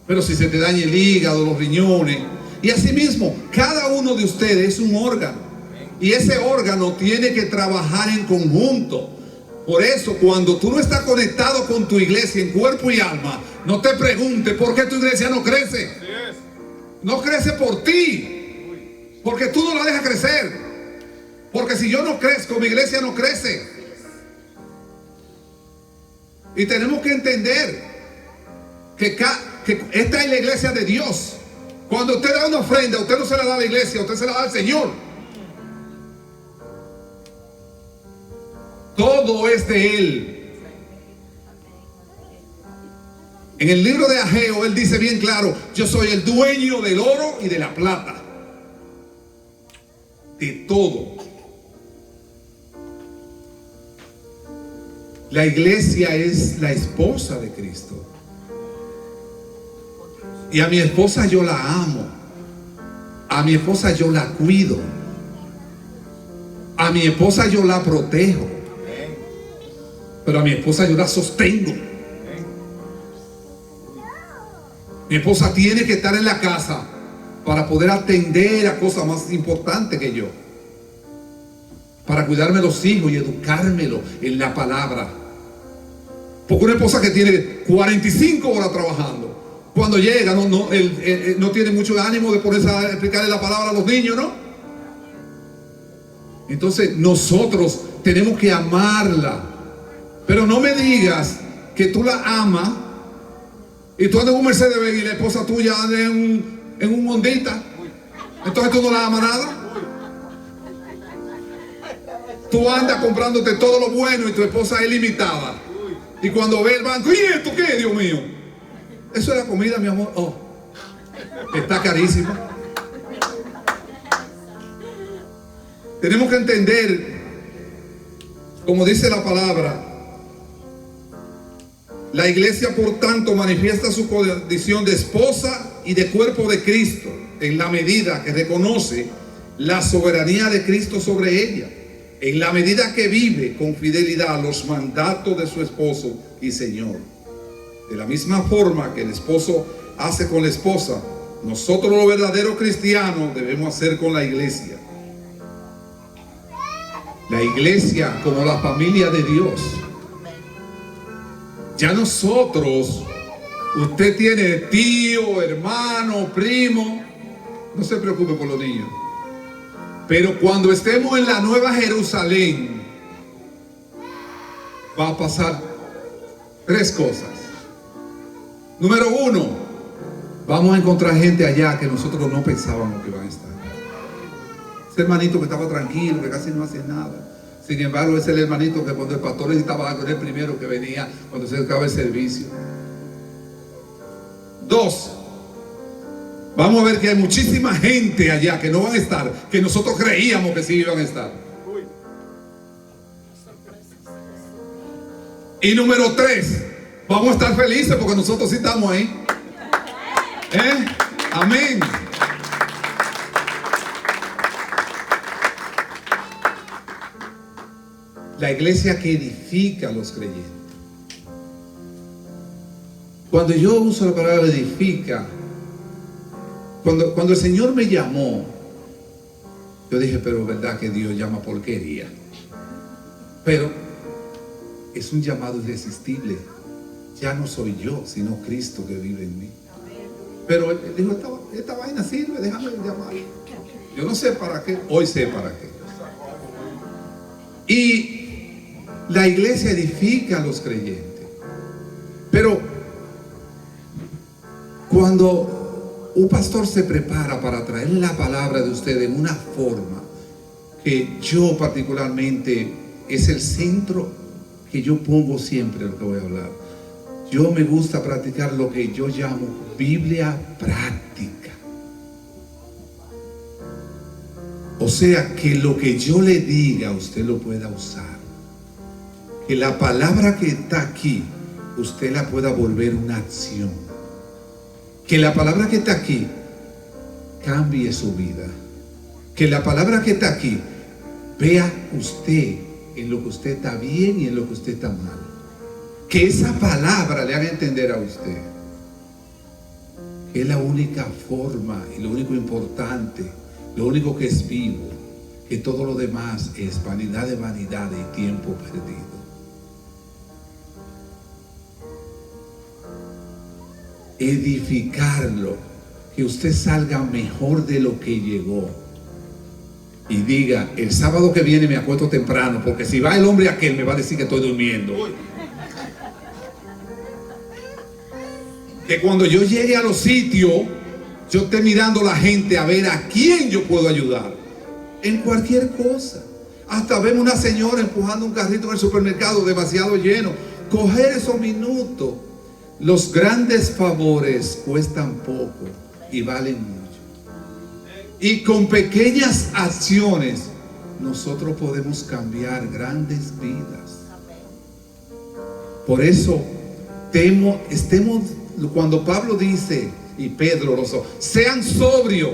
Pero si se te daña el hígado, los riñones, y así mismo, cada uno de ustedes es un órgano. Y ese órgano tiene que trabajar en conjunto. Por eso, cuando tú no estás conectado con tu iglesia en cuerpo y alma, no te preguntes por qué tu iglesia no crece. No crece por ti, porque tú no la dejas crecer. Porque si yo no crezco, mi iglesia no crece. Y tenemos que entender que esta es la iglesia de Dios. Cuando usted da una ofrenda, usted no se la da a la iglesia, usted se la da al Señor. Todo es de Él. En el libro de Ageo, Él dice bien claro: yo soy el dueño del oro y de la plata. De todo. La iglesia es la esposa de Cristo. Y a mi esposa yo la amo. A mi esposa yo la cuido. A mi esposa yo la protejo. Pero a mi esposa yo la sostengo. Mi esposa tiene que estar en la casa para poder atender a cosas más importantes que yo. Para cuidarme los hijos y educármelo en la palabra. Porque una esposa que tiene 45 horas trabajando, cuando llega no tiene mucho ánimo de ponerse a explicarle la palabra a los niños, ¿no? Entonces nosotros tenemos que amarla. Pero no me digas que tú la amas y tú andas en un Mercedes-Benz y la esposa tuya anda en un Hondita. Entonces tú no la amas nada. Tú andas comprándote todo lo bueno y tu esposa es limitada. Y cuando ve el banco, ¿y esto qué, Dios mío? Eso es la comida, mi amor. Oh, está carísima. Tenemos que entender, como dice la palabra, la iglesia, por tanto, manifiesta su condición de esposa y de cuerpo de Cristo en la medida que reconoce la soberanía de Cristo sobre ella, en la medida que vive con fidelidad los mandatos de su esposo y Señor. De la misma forma que el esposo hace con la esposa, nosotros los verdaderos cristianos debemos hacer con la iglesia. La iglesia como la familia de Dios. Ya nosotros, usted tiene tío, hermano, primo, no se preocupe por los niños. Pero cuando estemos en la Nueva Jerusalén, va a pasar tres cosas. Número uno, vamos a encontrar gente allá que nosotros no pensábamos que iban a estar. Ese hermanito que estaba tranquilo, que casi no hacía nada. Sin embargo, ese es el hermanito que cuando el pastor necesitaba algo, era el primero que venía cuando se acaba el servicio. Dos, vamos a ver que hay muchísima gente allá que no van a estar, que nosotros creíamos que sí iban a estar. Y número tres, vamos a estar felices porque nosotros sí estamos ahí. Amén. La iglesia que edifica a los creyentes. Cuando yo uso la palabra edifica, Cuando el Señor me llamó, yo dije, pero verdad que Dios llama porquería. Pero es un llamado irresistible. Ya no soy yo, sino Cristo que vive en mí. Pero él dijo, esta vaina sirve, déjame llamar. Yo no sé para qué, hoy sé para qué. Y la iglesia edifica a los creyentes. Pero cuando un pastor se prepara para traer la palabra de usted en una forma que yo particularmente es el centro que yo pongo siempre en lo que voy a hablar. Yo me gusta practicar lo que yo llamo Biblia práctica. O sea, que lo que yo le diga usted lo pueda usar. Que la palabra que está aquí usted la pueda volver una acción. Que la palabra que está aquí cambie su vida. Que la palabra que está aquí vea usted en lo que usted está bien y en lo que usted está mal. Que esa palabra le haga entender a usted que es la única forma y lo único importante, lo único que es vivo, que todo lo demás es vanidad de vanidad y tiempo perdido. Edificarlo, que usted salga mejor de lo que llegó y diga, el sábado que viene me acuesto temprano, porque si va el hombre aquel me va a decir que estoy durmiendo. Que cuando yo llegue a los sitios, yo esté mirando a la gente a ver a quién yo puedo ayudar. En cualquier cosa. Hasta vemos una señora empujando un carrito en el supermercado demasiado lleno. Coger esos minutos. Los grandes favores cuestan poco y valen mucho. Y con pequeñas acciones nosotros podemos cambiar grandes vidas. Por eso cuando Pablo dice, y Pedro sean sobrios,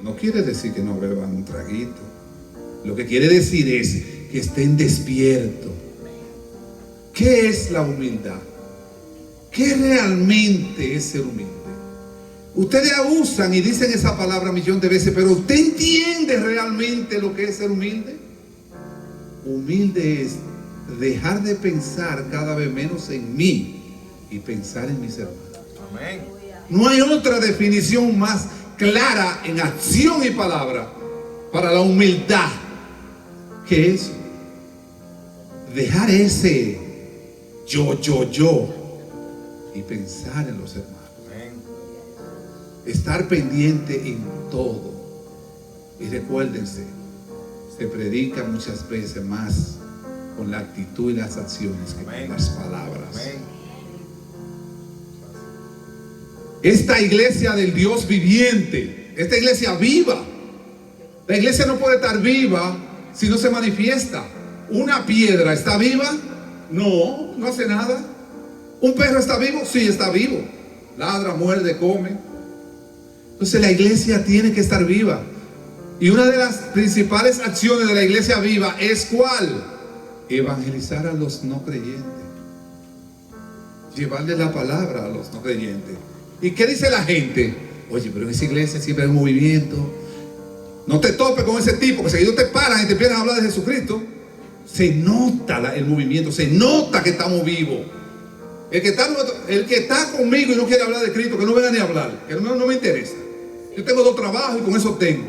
no quiere decir que no beban un traguito. Lo que quiere decir es que estén despiertos. ¿Qué es la humildad? ¿Qué realmente es ser humilde? Ustedes usan y dicen esa palabra 1.000.000 de veces, pero ¿usted entiende realmente lo que es ser humilde? Humilde es dejar de pensar cada vez menos en mí y pensar en mis hermanos. Amén. No hay otra definición más clara en acción y palabra para la humildad que eso. Dejar ese yo y pensar en los hermanos. Amén. Estar pendiente en todo. Y recuérdense, se predica muchas veces más con la actitud y las acciones que con las palabras. Amén. Esta iglesia del Dios viviente, esta iglesia viva, la iglesia no puede estar viva si no se manifiesta. ¿Una piedra está viva? No, no hace nada. ¿Un perro está vivo? Sí, está vivo. Ladra, muerde, come. Entonces la iglesia tiene que estar viva. Y una de las principales acciones de la iglesia viva es ¿cuál? Evangelizar a los no creyentes. Llevarle la palabra a los no creyentes. ¿Y qué dice la gente? Oye, pero en esa iglesia siempre hay un movimiento. No te topes con ese tipo, que seguido te paran y te empiezan a hablar de Jesucristo. Se nota el movimiento, se nota que estamos vivos. El que está conmigo y no quiere hablar de Cristo, que no venga ni a hablar, que no me interesa. Yo tengo 2 trabajos y con eso tengo.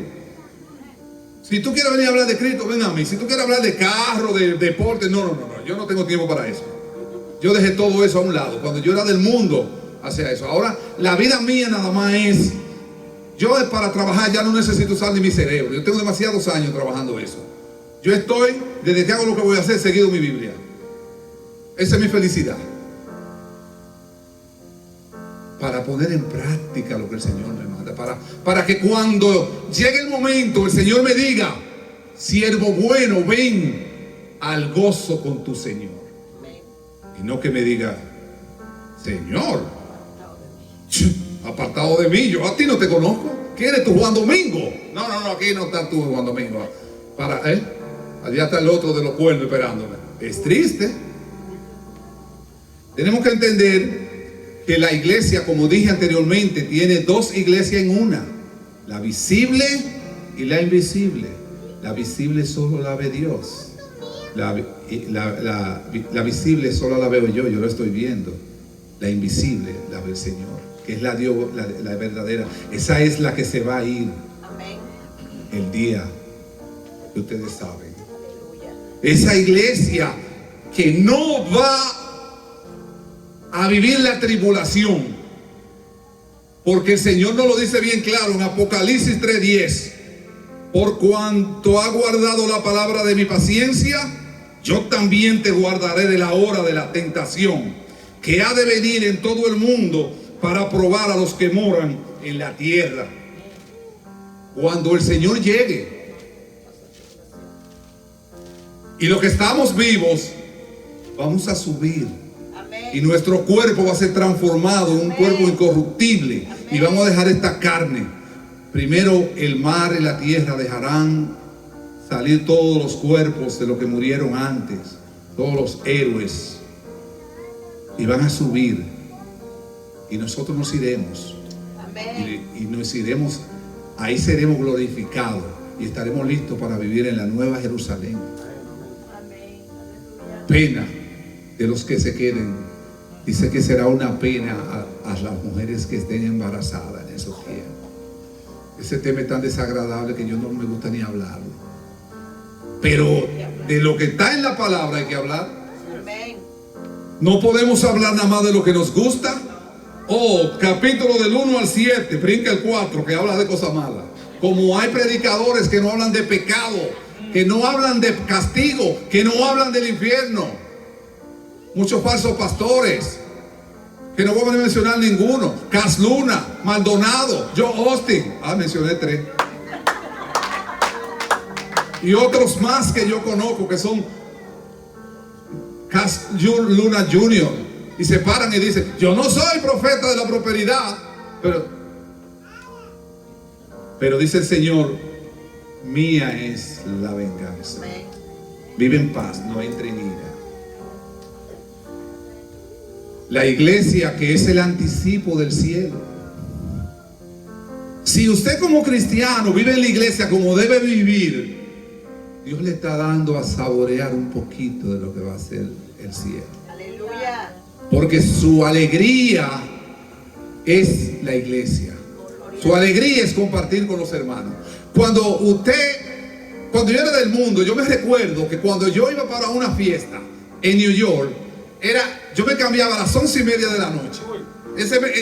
Si tú quieres venir a hablar de Cristo, ven a mí. Si tú quieres hablar de carro, de deporte, no, yo no tengo tiempo para eso. Yo dejé todo eso a un lado. Cuando yo era del mundo, hacia eso. Ahora, la vida mía nada más es, yo para trabajar ya no necesito usar ni mi cerebro. Yo tengo demasiados años trabajando eso. Yo estoy, desde que hago lo que voy a hacer, seguido mi Biblia. Esa es mi felicidad. Para poner en práctica lo que el Señor me manda. Para que cuando llegue el momento, el Señor me diga, siervo bueno, ven al gozo con tu Señor. Y no que me diga, Señor, apartado de mí, yo a ti no te conozco. ¿Quién eres tú, Juan Domingo? No, aquí no estás tú, Juan Domingo. Allá está el otro de los cuernos esperándome. Es triste. Tenemos que entender que la iglesia, como dije anteriormente, tiene 2 iglesias en una. La visible y la invisible. La visible solo la ve Dios. La visible solo la veo yo lo estoy viendo. La invisible la ve el Señor, que es la verdadera. Esa es la que se va a ir. Amén. El día que ustedes saben. Aleluya. Esa iglesia que no va a vivir la tribulación, porque el Señor nos lo dice bien claro en Apocalipsis 3:10. Por cuanto ha guardado la palabra de mi paciencia, yo también te guardaré de la hora de la tentación que ha de venir en todo el mundo para probar a los que moran en la tierra. Cuando el Señor llegue y los que estamos vivos vamos a subir. Amén. Y nuestro cuerpo va a ser transformado en un cuerpo incorruptible. Amén. Y vamos a dejar esta carne. Primero el mar y la tierra dejarán salir todos los cuerpos de los que murieron antes, todos los héroes, y van a subir, y nosotros nos iremos. Amén. Y nos iremos, ahí seremos glorificados y estaremos listos para vivir en la nueva Jerusalén. Amén. Aleluya. Pena de los que se queden. Dice que será una pena a las mujeres que estén embarazadas en esos tiempos. Ese tema es tan desagradable que yo no me gusta ni hablarlo. Pero de lo que está en la palabra hay que hablar. Amén. No podemos hablar nada más de lo que nos gusta. Capítulo del 1 al 7, brinca el 4, que habla de cosas malas. Como hay predicadores que no hablan de pecado, que no hablan de castigo, que no hablan del infierno. Muchos falsos pastores, que no voy a mencionar ninguno. Cas Luna, Maldonado, Joe Austin. Mencioné 3. Y otros más que yo conozco que son Cas Luna Jr. Y se paran y dicen: yo no soy profeta de la prosperidad. Pero dice el Señor: mía es la venganza. Amén. Vive en paz, no entre en ira. La iglesia, que es el anticipo del cielo. Si usted como cristiano vive en la iglesia como debe vivir, Dios le está dando a saborear un poquito de lo que va a ser el cielo. Aleluya. Porque su alegría es la iglesia. Su alegría es compartir con los hermanos. Cuando yo era del mundo, yo me recuerdo que cuando yo iba para una fiesta en New York, yo me cambiaba a las 11:30 de la noche.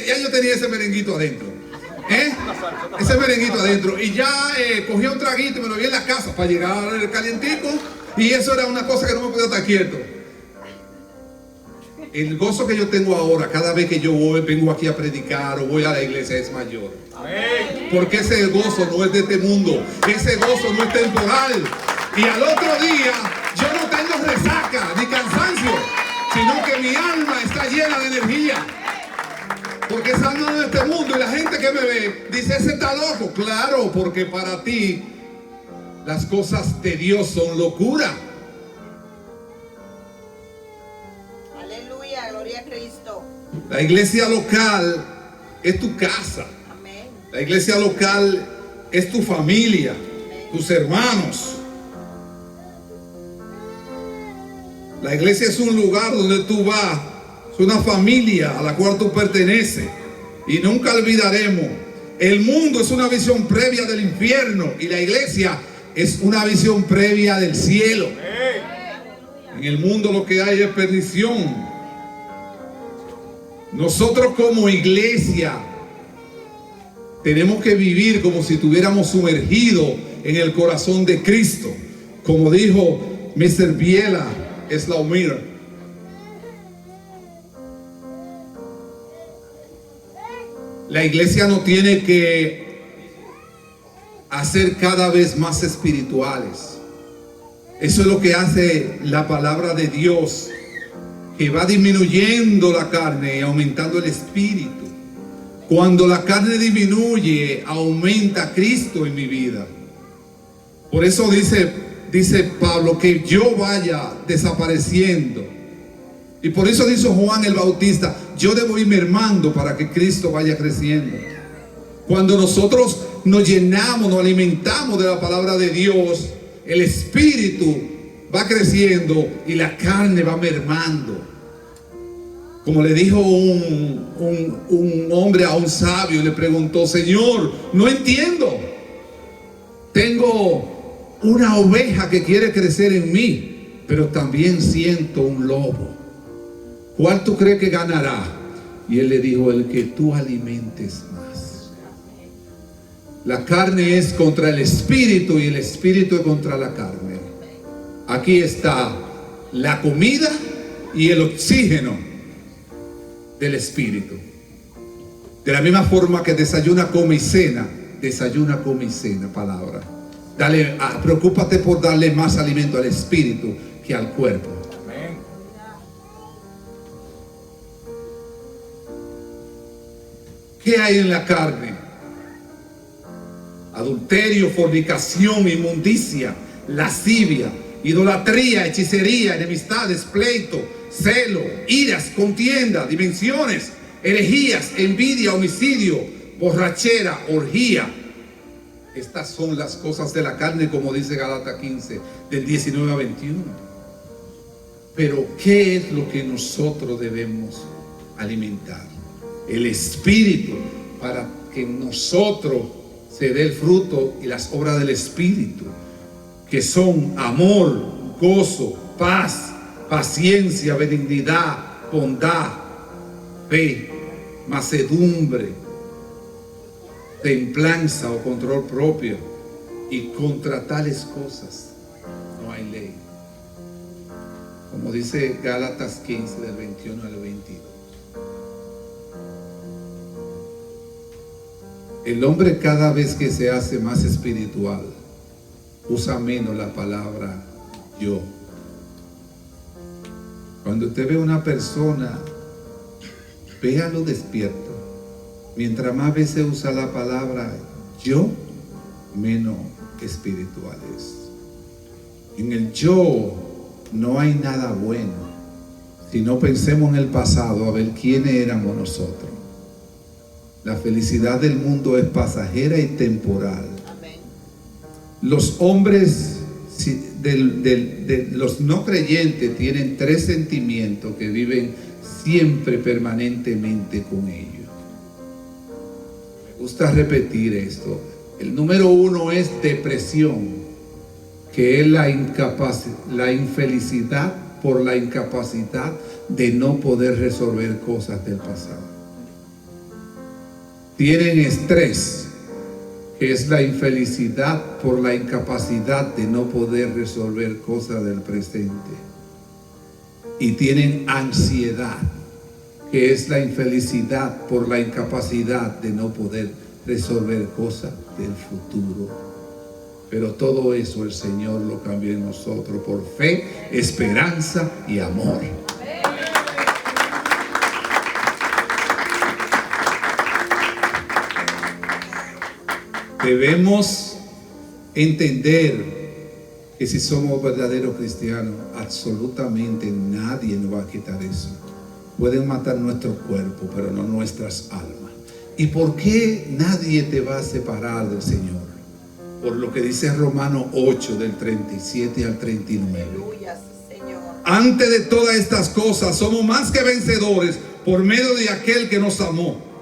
Ya yo tenía ese merenguito adentro. Ese merenguito adentro. Y ya cogía un traguito y me lo vi en la casa para llegar al calientico. Y eso era una cosa que no me podía estar quieto. El gozo que yo tengo ahora, cada vez que yo vengo aquí a predicar o voy a la iglesia, es mayor. Porque ese gozo no es de este mundo. Ese gozo no es temporal. Y al otro día yo no tengo resaca ni cansancio, sino que mi alma está llena de energía. Porque esa alma no es de este mundo. Y la gente que me ve dice: ese está loco. Claro, porque para ti las cosas de Dios son locura. Aleluya. Gloria a Cristo. La iglesia local es tu casa. Amén. La iglesia local es tu familia, tus hermanos. La iglesia es un lugar donde tú vas, es una familia a la cual tú perteneces. Y nunca olvidaremos, el mundo es una visión previa del infierno y la iglesia es una visión previa del cielo. En el mundo lo que hay es perdición. Nosotros como iglesia tenemos que vivir como si estuviéramos sumergidos en el corazón de Cristo. Como dijo Mr. Biela Slaumir, la iglesia no tiene que hacer cada vez más espirituales. Eso es lo que hace la palabra de Dios, que va disminuyendo la carne y aumentando el espíritu. Cuando la carne disminuye, aumenta Cristo en mi vida. Por eso dice Pablo que yo vaya desapareciendo. Y por eso dice Juan el Bautista: yo debo ir mermando para que Cristo vaya creciendo. Cuando nosotros nos llenamos, nos alimentamos de la palabra de Dios, el espíritu va creciendo y la carne va mermando. Como le dijo un hombre a un sabio, le preguntó: Señor, no entiendo. Tengo una oveja que quiere crecer en mí, pero también siento un lobo. ¿Cuál tú crees que ganará? Y él le dijo: el que tú alimentes más. La carne es contra el espíritu y el espíritu es contra la carne. Aquí está la comida y el oxígeno del espíritu. De la misma forma que desayuna, come y cena. Desayuna, come y cena, palabra. Preocúpate por darle más alimento al espíritu que al cuerpo. Amén. ¿Qué hay en la carne? Adulterio, fornicación, inmundicia, lascivia, idolatría, hechicería, enemistades, pleito, celo, iras, contienda, dimensiones, herejías, envidia, homicidio, borrachera, orgía. Estas son las cosas de la carne, como dice Gálatas 15, del 19 a 21. Pero ¿qué es lo que nosotros debemos alimentar? El espíritu, para que en nosotros se dé el fruto y las obras del espíritu, que son amor, gozo, paz, paciencia, benignidad, bondad, fe, mansedumbre, templanza o control propio. Y contra tales cosas no hay ley. Como dice Gálatas 15 del 21 al 22. El hombre, cada vez que se hace más espiritual, usa menos la palabra yo. Cuando usted ve a una persona, véalo despierto. Mientras más veces usa la palabra yo, menos espiritual es. En el yo no hay nada bueno. Si no, pensemos en el pasado, a ver quiénes éramos nosotros. La felicidad del mundo es pasajera y temporal. Amén. Los hombres los no creyentes tienen tres sentimientos que viven siempre, permanentemente con ellos. Me gusta repetir esto. El número uno es depresión, que es la infelicidad por la incapacidad de no poder resolver cosas del pasado. Tienen estrés, que es la infelicidad por la incapacidad de no poder resolver cosas del presente. Y tienen ansiedad, que es la infelicidad por la incapacidad de no poder resolver cosas del futuro. Pero todo eso el Señor lo cambió en nosotros por fe, esperanza y amor. Debemos entender que si somos verdaderos cristianos, absolutamente nadie nos va a quitar eso. Pueden matar nuestro cuerpo, pero no nuestras almas. ¿Y por qué nadie te va a separar del Señor? Por lo que dice Romanos 8, del 37 al 39. Aleluya, Señor. Antes de todas estas cosas, somos más que vencedores por medio de aquel que nos amó.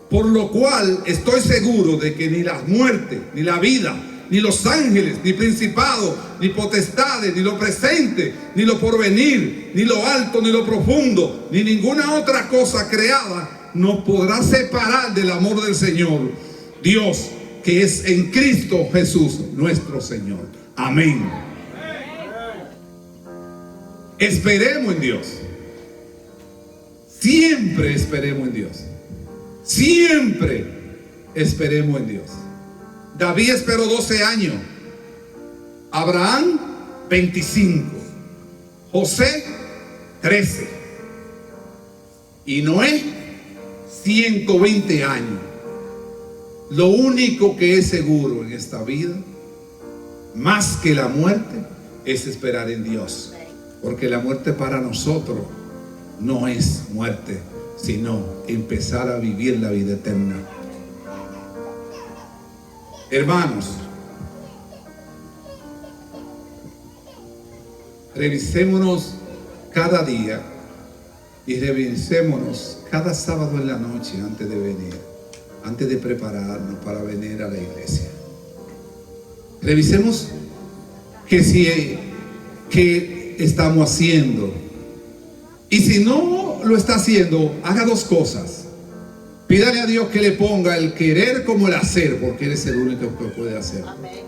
Por lo cual estoy seguro de que ni la muerte, ni la vida, ni los ángeles, ni principados, ni potestades, ni lo presente, ni lo porvenir, ni lo alto, ni lo profundo, ni ninguna otra cosa creada nos podrá separar del amor del Señor, Dios, que es en Cristo Jesús, nuestro Señor. Amén. Esperemos en Dios. Siempre esperemos en Dios. Siempre esperemos en Dios. David esperó 12 años. Abraham 25. José 13. Y Noé 120 años. Lo único que es seguro en esta vida, más que la muerte, es esperar en Dios. Porque la muerte para nosotros no es muerte, sino empezar a vivir la vida eterna. Hermanos, revisémonos cada día y revisémonos cada sábado en la noche antes de venir, antes de prepararnos para venir a la iglesia. Revisemos qué estamos haciendo. Y si no lo está haciendo, haga dos cosas. Pídale a Dios que le ponga el querer como el hacer, porque Él es el único que puede hacer. Amén.